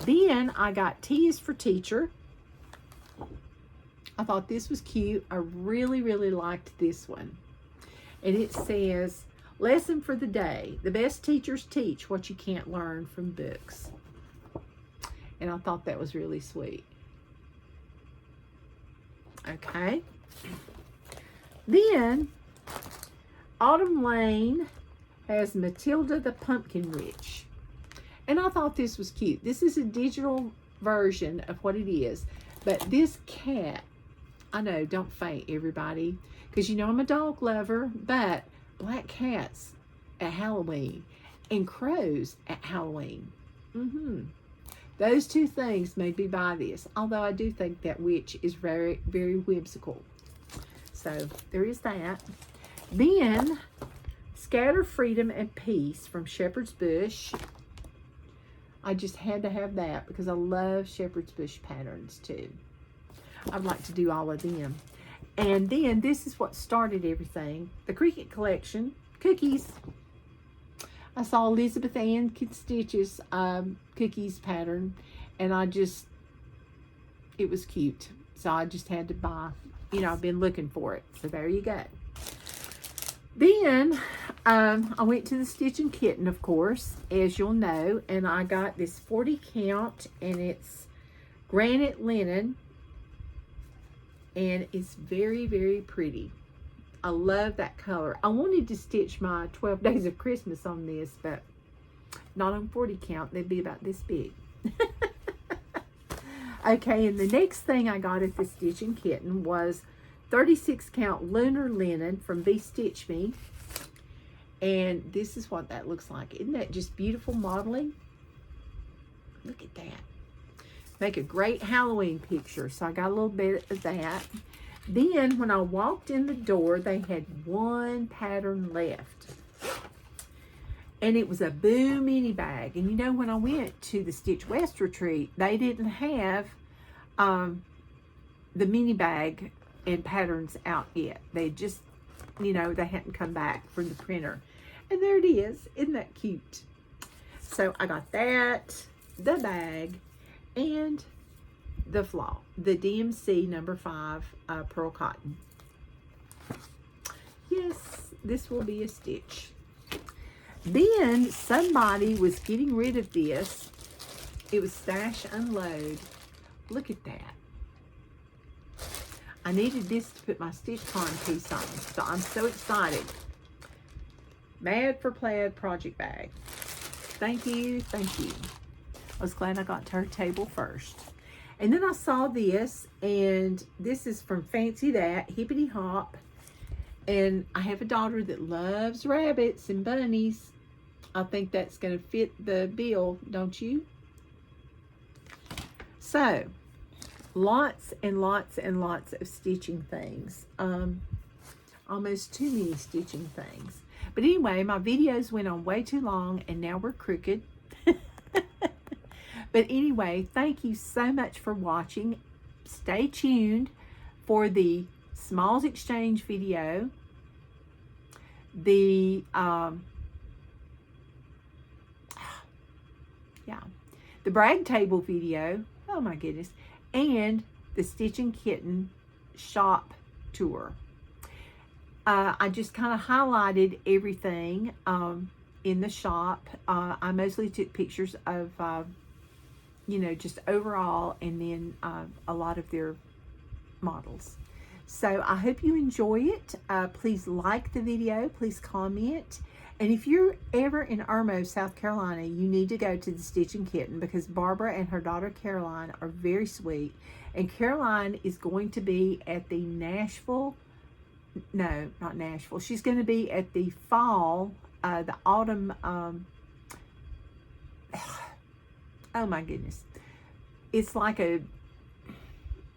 Then I got T is for Teacher. I thought this was cute. I really, really liked this one. And it says, lesson for the day. The best teachers teach what you can't learn from books. And I thought that was really sweet. Okay. Then, Autumn Lane has Matilda the Pumpkin Witch. And I thought this was cute. This is a digital version of what it is. But this cat, I know, don't faint, everybody. Because you know I'm a dog lover. But black cats at Halloween and crows at Halloween. Those two things made me buy this. Although I do think that witch is very, very whimsical. So there is that. Then Scatter Freedom and Peace from Shepherd's Bush. I just had to have that because I love Shepherd's Bush patterns too. I'd like to do all of them. And then this is what started everything. The Cricket Collection, cookies. I saw Elizabeth Ann Stitch's cookies pattern, and it was cute. So I just had to buy, I've been looking for it. So there you go. Then I went to the Stitchin Kitten, of course, as you'll know, and I got this 40 count, and it's granite linen, and it's very, very pretty. I love that color. I wanted to stitch my 12 Days of Christmas on this, but not on 40 count. They'd be about this big. Okay, and the next thing I got at the Stitchin Kitten was 36 count lunar linen from Be Stitch Me. And this is what that looks like. Isn't that just beautiful modeling? Look at that. Make a great Halloween picture. So I got a little bit of that. Then when I walked in the door, they had one pattern left. And it was a Boo mini bag. And when I went to the Stitch West retreat, they didn't have the mini bag and patterns out yet. They just, they hadn't come back from the printer. And there it is. Isn't that cute? So I got that, the bag, and the the DMC number 5 pearl cotton. Yes, this will be a stitch. Then somebody was getting rid of this. It was Stash Unload. Look at that. I needed this to put my Stitch Con piece on, so I'm so excited. Mad for Plaid project bag. Thank you, thank you. I was glad I got to her table first. And then I saw this, and this is from Fancy That, Hippity Hop. And I have a daughter that loves rabbits and bunnies. I think that's going to fit the bill, don't you? So, lots and lots and lots of stitching things. Almost too many stitching things. But anyway, my videos went on way too long, and now we're crooked. But anyway, thank you so much for watching. Stay tuned for the Smalls Exchange video, the the brag table video, oh my goodness, and the Stitchin Kitten shop tour. I just kind of highlighted everything in the shop. I mostly took pictures of just overall, and then a lot of their models. So I hope you enjoy it. Please like the video, please comment. And if you're ever in Irmo, South Carolina, you need to go to the Stitchin Kitten, because Barbara and her daughter Caroline are very sweet. And Caroline is going to be at the not Nashville. She's going to be at the fall, the autumn, oh my goodness. It's like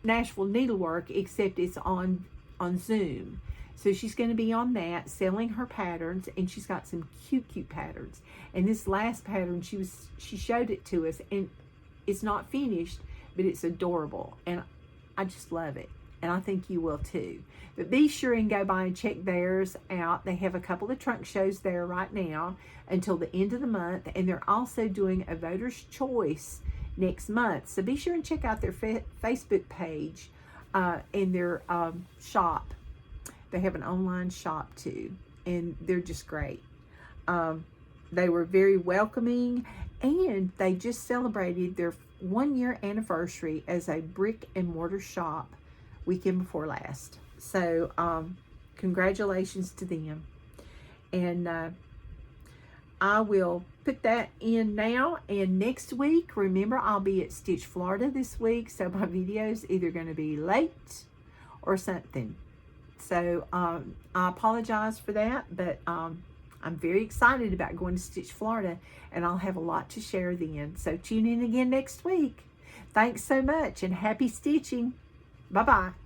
Nashville Needlework, except it's on Zoom. So she's going to be on that, selling her patterns, and she's got some cute patterns. And this last pattern, she showed it to us, and it's not finished, but it's adorable, and I just love it, and I think you will too. But be sure and go by and check theirs out. They have a couple of trunk shows there right now until the end of the month, and they're also doing a voter's choice next month. So be sure and check out their Facebook page and their shop. They have an online shop too, and they're just great. They were very welcoming, and they just celebrated their 1-year anniversary as a brick and mortar shop weekend before last. So congratulations to them. And I will put that in now, and next week, remember, I'll be at Stitch, Florida this week, so my video's either going to be late or something. So I apologize for that, but I'm very excited about going to Stitch, Florida, and I'll have a lot to share then. So tune in again next week. Thanks so much, and happy stitching. Bye-bye.